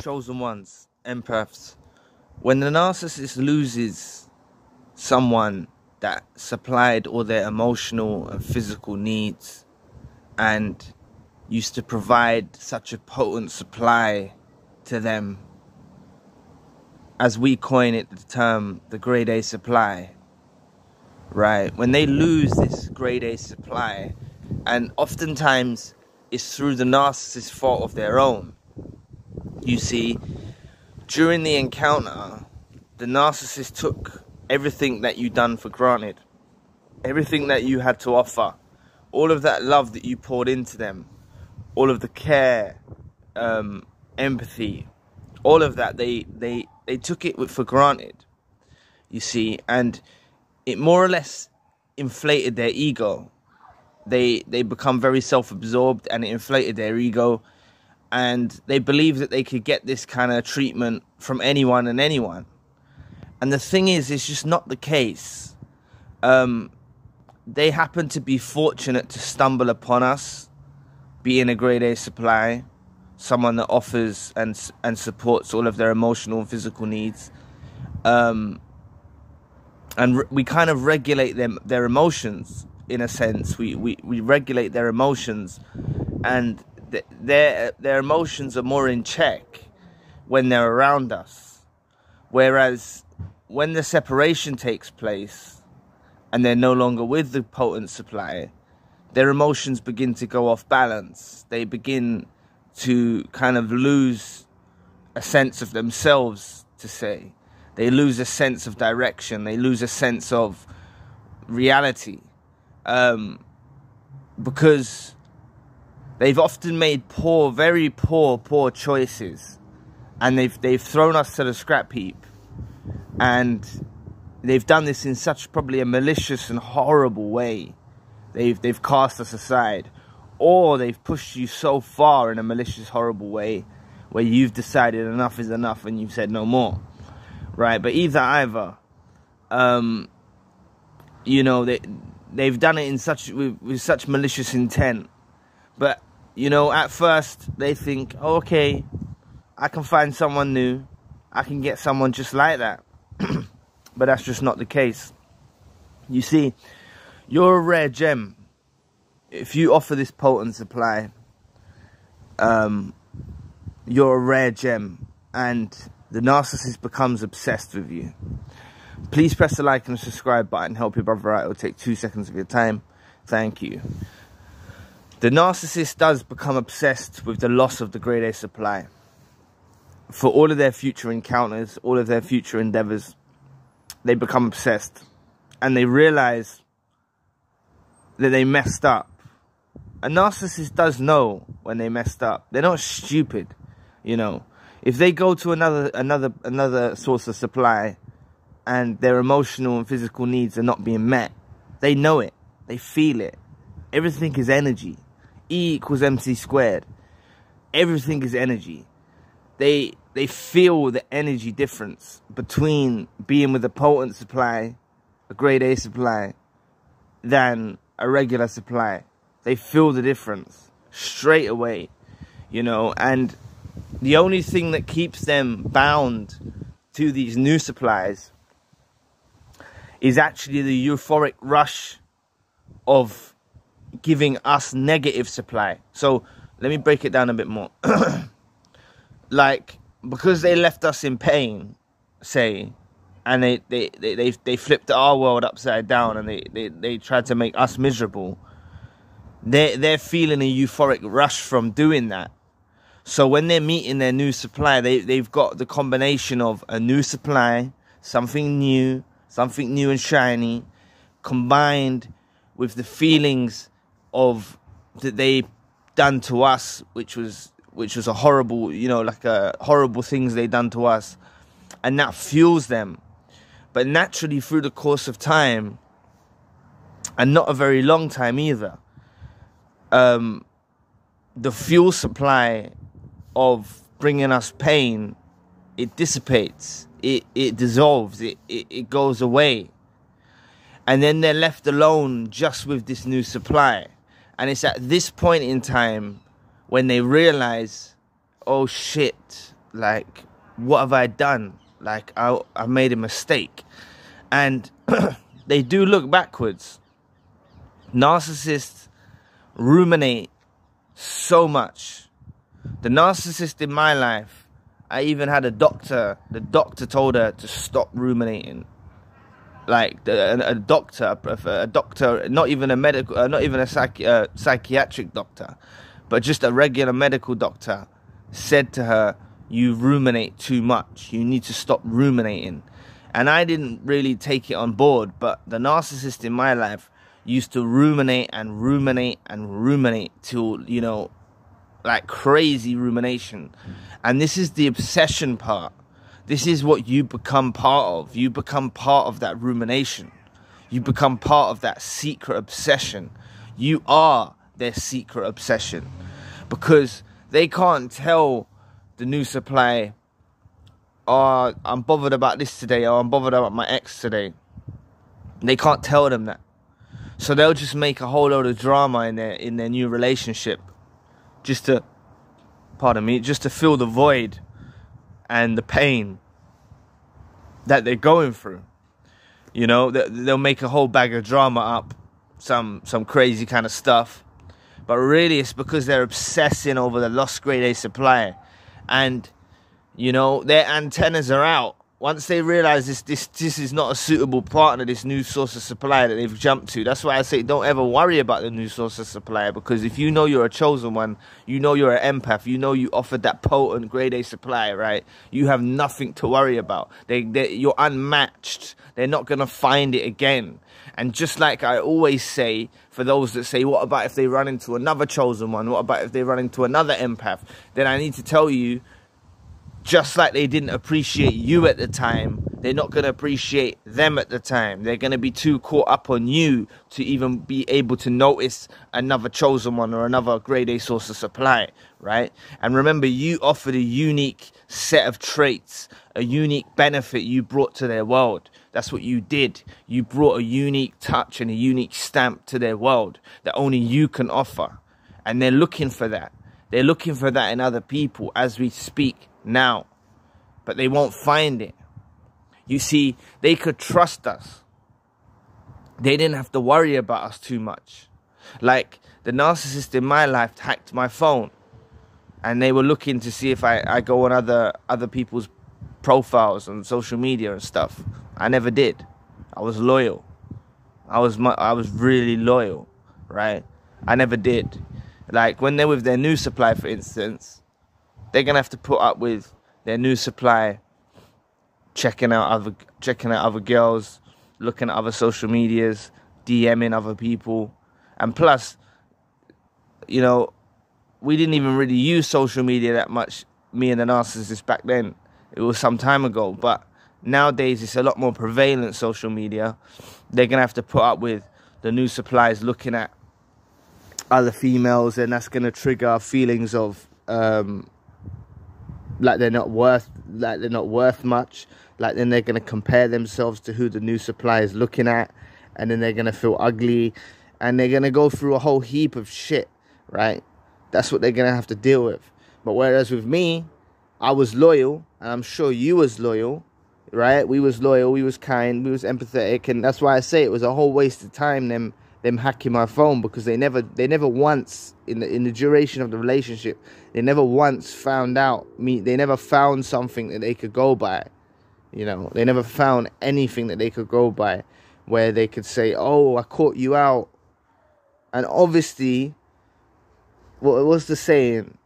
chosen ones, empaths. When the narcissist loses someone that supplied all their emotional and physical needs and used to provide such a potent supply to them, as we coin it the term, the grade A supply, right? When they lose this grade A supply, and oftentimes it's through the narcissist's fault of their own. You see, during the encounter, the narcissist took everything that you done for granted, everything that you had to offer, all of that love that you poured into them, all of the care, empathy, all of that, they took it for granted, you see, and it more or less inflated their ego. They become very self-absorbed, and it inflated their ego, and they believe that they could get this kind of treatment from anyone and anyone. And the thing is, it's just not the case. They happen to be fortunate to stumble upon us, being a grade A supply, someone that offers and supports all of their emotional and physical needs. And we kind of regulate their emotions, in a sense. We regulate their emotions, and their emotions are more in check when they're around us. Whereas when the separation takes place and they're no longer with the potent supply, their emotions begin to go off balance. They begin to kind of lose a sense of themselves, to say. They lose a sense of direction. They lose a sense of reality. Because they've often made very poor choices. And they've thrown us to the scrap heap. And they've done this in such probably a malicious and horrible way. They've cast us aside. Or they've pushed you so far in a malicious, horrible way where you've decided enough is enough and you've said no more. Right? But either, you know, they've done it with such malicious intent. But, you know, at first they think, oh, okay, I can find someone new. I can get someone just like that. But that's just not the case. You see, you're a rare gem. If you offer this potent supply, you're a rare gem, and the narcissist becomes obsessed with you. Please press the like and subscribe button. Help your brother out. It'll take 2 seconds of your time. Thank you. The narcissist does become obsessed with the loss of the grade A supply. For all of their future encounters, all of their future endeavors, they become obsessed. And they realize that they messed up. A narcissist does know when they messed up. They're not stupid, you know. If they go to another source of supply and their emotional and physical needs are not being met, they know it. They feel it. Everything is energy. E equals MC squared. Everything is energy. They feel the energy difference between being with a potent supply, a grade A supply, than a regular supply. They feel the difference straight away, you know, and the only thing that keeps them bound to these new supplies is actually the euphoric rush of giving us negative supply. So let me break it down a bit more. Like, because they left us in pain, say, and they flipped our world upside down, and they tried to make us miserable. They're feeling a euphoric rush from doing that. So when they're meeting their new supply, they've got the combination of a new supply, something new and shiny, combined with the feelings of that they done to us, which was a horrible, you know, like horrible things they done to us, and that fuels them. But naturally, through the course of time, and not a very long time either, the fuel supply of bringing us pain, it dissipates, it dissolves, it goes away. And then they're left alone just with this new supply. And it's at this point in time when they realize, oh shit, like, what have I done? Like, I made a mistake. And they do look backwards. Narcissists ruminate so much. The narcissist in my life, I even had a doctor. The doctor told her to stop ruminating. Like a doctor, not even a medical, not even a psychiatric doctor, but just a regular medical doctor said to her, "You ruminate too much. You need to stop ruminating." And I didn't really take it on board, but the narcissist in my life used to ruminate and ruminate and ruminate till, you know, like crazy rumination. And this is the obsession part. This is what you become part of. You become part of that rumination. You become part of that secret obsession. You are their secret obsession. Because they can't tell the new supply, "Oh, I'm bothered about this today," or "I'm bothered about my ex today." They can't tell them that. So they'll just make a whole load of drama in their new relationship. Just to fill the void and the pain that they're going through. You know, they'll make a whole bag of drama up, some crazy kind of stuff, but really it's because they're obsessing over the lost grade A supply. And, you know, their antennas are out. Once they realize this is not a suitable partner, this new source of supply that they've jumped to. That's why I say don't ever worry about the new source of supply, because if you know you're a chosen one, you know you're an empath, you know you offered that potent grade A supply, right? You have nothing to worry about. You're unmatched. They're not going to find it again. And just like I always say, for those that say, what about if they run into another chosen one? What about if they run into another empath? Then I need to tell you, just like they didn't appreciate you at the time, they're not going to appreciate them at the time. They're going to be too caught up on you to even be able to notice another chosen one or another grade A source of supply, right? And remember, you offered a unique set of traits, a unique benefit you brought to their world. That's what you did. You brought a unique touch and a unique stamp to their world that only you can offer. And they're looking for that. They're looking for that in other people as we speak now, but they won't find it. You see, they could trust us. They didn't have to worry about us too much. Like the narcissist in my life hacked my phone, and they were looking to see if I go on other people's profiles on social media and stuff. I never did. I was loyal. I was really loyal, right? I never did. Like when they're with their new supply, for instance, they're gonna have to put up with their new supply checking out other girls, looking at other social medias, DMing other people. And plus, you know, we didn't even really use social media that much, me and the narcissist back then. It was some time ago, but nowadays it's a lot more prevalent, social media. They're gonna have to put up with the new supplies looking at other females, and that's gonna trigger feelings of like they're not worth much. Like then they're gonna compare themselves to who the new supply is looking at, and then they're gonna feel ugly, and they're gonna go through a whole heap of shit, right? That's what they're gonna have to deal with. But whereas with me, I was loyal, and I'm sure you was loyal, right? We was loyal, we was kind, we was empathetic, and that's why I say it was a whole waste of time them hacking my phone, because they never once in the duration of the relationship, they never once found out me. They never found something that they could go by. You know, they never found anything that they could go by where they could say, "Oh, I caught you out." And obviously, what was the saying?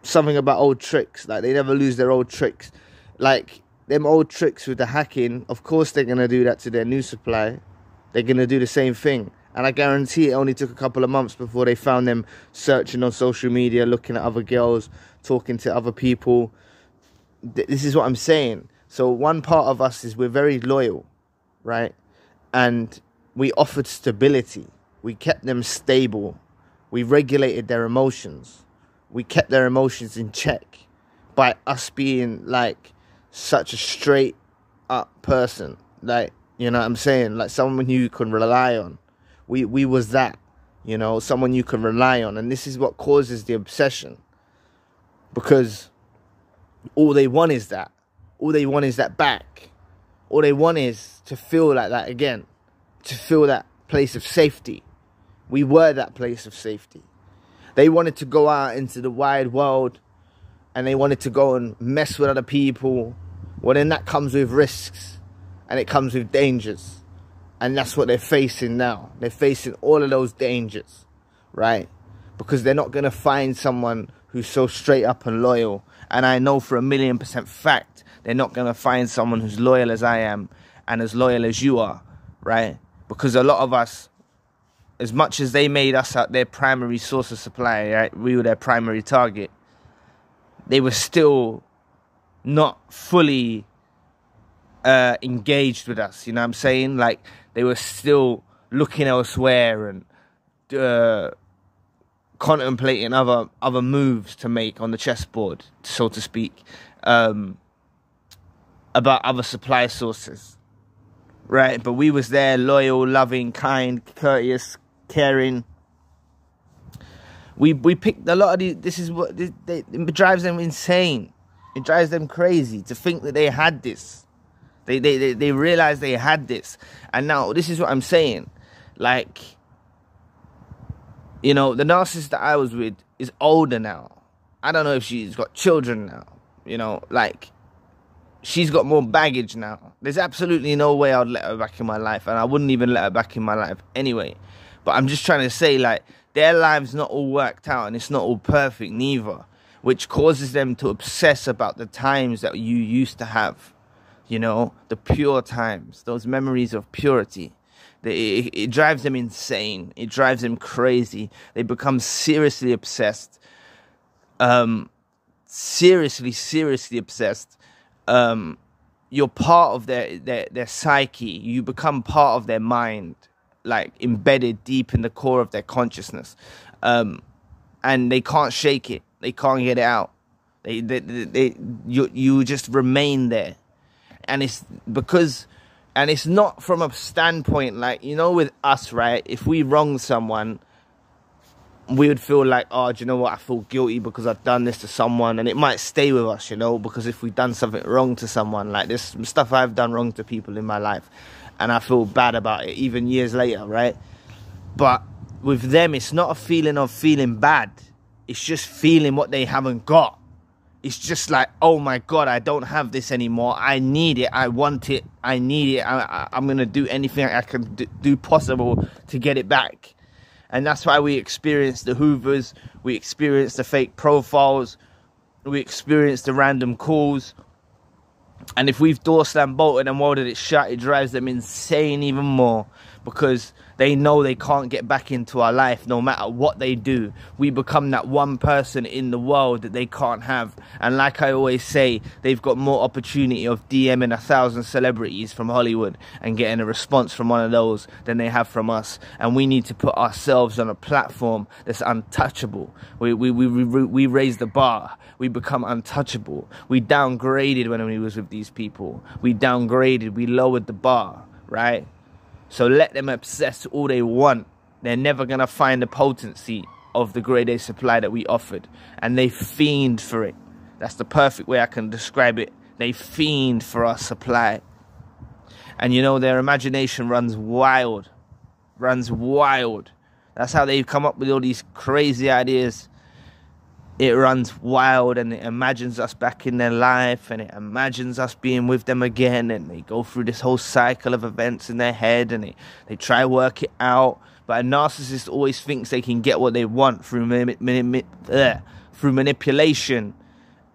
Something about old tricks. Like they never lose their old tricks. Like them old tricks with the hacking. Of course, they're gonna do that to their new supply. They're going to do the same thing. And I guarantee it only took a couple of months before they found them searching on social media, looking at other girls, talking to other people. This is what I'm saying. So one part of us is we're very loyal, right? And we offered stability. We kept them stable. We regulated their emotions. We kept their emotions in check by us being like such a straight up person. Like, you know what I'm saying? Like someone you can rely on. We was that, you know, someone you can rely on. And this is what causes the obsession. Because all they want is that. All they want is that back. All they want is to feel like that again. To feel that place of safety. We were that place of safety. They wanted to go out into the wide world, and they wanted to go and mess with other people. Well, then that comes with risks, and it comes with dangers. And that's what they're facing now. They're facing all of those dangers, right? Because they're not going to find someone who's so straight up and loyal. And I know for 1,000,000% fact, they're not going to find someone who's loyal as I am and as loyal as you are, right? Because a lot of us, as much as they made us their primary source of supply, right? We were their primary target. They were still not fully engaged with us, you know what I'm saying? Like, they were still looking elsewhere and contemplating other moves to make on the chessboard, so to speak, about other supply sources, right? But we was there, loyal, loving, kind, courteous, caring. We picked a lot of these. This is what it drives them insane. It drives them crazy to think that they had this. They realize they had this. And now this is what I'm saying. Like, you know, the narcissist that I was with is older now. I don't know if she's got children now. You know, like, she's got more baggage now. There's absolutely no way I'd let her back in my life. And I wouldn't even let her back in my life anyway. But I'm just trying to say, like, their lives not all worked out, and it's not all perfect neither, which causes them to obsess about the times that you used to have, you know, the pure times, those memories of purity. It drives them insane. It drives them crazy. They become seriously obsessed. Seriously obsessed. You're part of their psyche. You become part of their mind, like embedded deep in the core of their consciousness, and they can't shake it. They can't get it out. You just remain there, and it's not from a standpoint like, you know, with us, right? If we wrong someone, we would feel like, oh, do you know what? I feel guilty because I've done this to someone, and it might stay with us, you know, because if we've done something wrong to someone, like this stuff I've done wrong to people in my life, and I feel bad about it even years later, right? But with them, it's not a feeling of feeling bad. It's just feeling what they haven't got. It's just like, oh my God, I don't have this anymore. I need it. I want it. I need it. I'm going to do anything I can do possible to get it back. And that's why we experience the hoovers. We experience the fake profiles. We experience the random calls. And if we've door slammed, bolted and welded it shut, it drives them insane even more, because they know they can't get back into our life no matter what they do. We become that one person in the world that they can't have. And like I always say, they've got more opportunity of DMing 1,000 celebrities from Hollywood and getting a response from one of those than they have from us. And we need to put ourselves on a platform that's untouchable. We raise the bar. We become untouchable. We downgraded when we was with these people. We downgraded. We lowered the bar, right? So let them obsess all they want. They're never going to find the potency of the grade A supply that we offered. And they fiend for it. That's the perfect way I can describe it. They fiend for our supply. And you know, their imagination runs wild. Runs wild. That's how they've come up with all these crazy ideas. It runs wild, and it imagines us back in their life, and it imagines us being with them again, and they go through this whole cycle of events in their head, and they try to work it out. But a narcissist always thinks they can get what they want through manipulation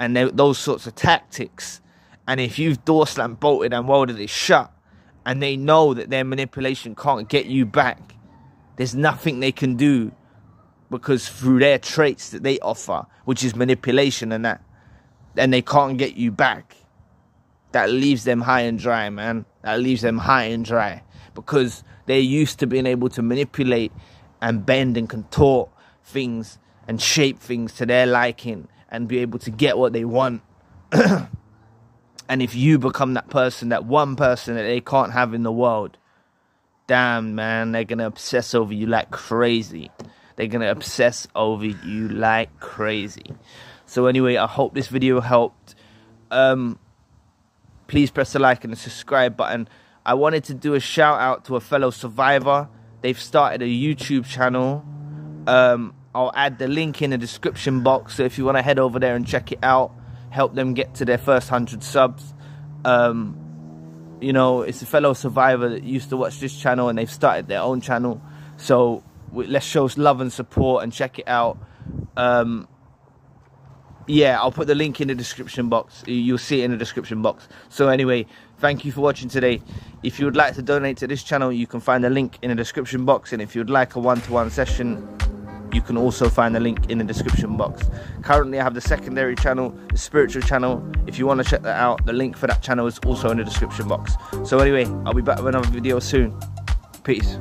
and those sorts of tactics. And if you've door slammed, bolted and welded it shut, and they know that their manipulation can't get you back, there's nothing they can do. Because through their traits that they offer, which is manipulation and that, and they can't get you back, that leaves them high and dry, man. That leaves them high and dry. Because they're used to being able to manipulate and bend and contort things and shape things to their liking and be able to get what they want. And if you become that person, that one person that they can't have in the world, damn, man, they're going to obsess over you like crazy. They're going to obsess over you like crazy. So anyway, I hope this video helped. Please press the like and the subscribe button. I wanted to do a shout out to a fellow survivor. They've started a YouTube channel. I'll add the link in the description box, so if you want to head over there and check it out, help them get to their first 100 subs. You know, it's a fellow survivor that used to watch this channel, and they've started their own channel. So let's show love and support and check it out. Yeah, I'll put the link in the description box. You'll see it in the description box. So anyway, thank you for watching today. If you would like to donate to this channel, you can find the link in the description box. And if you'd like a one-to-one session, you can also find the link in the description box. Currently, I have the secondary channel, the spiritual channel. If you want to check that out, the link for that channel is also in the description box. So anyway, I'll be back with another video soon. Peace.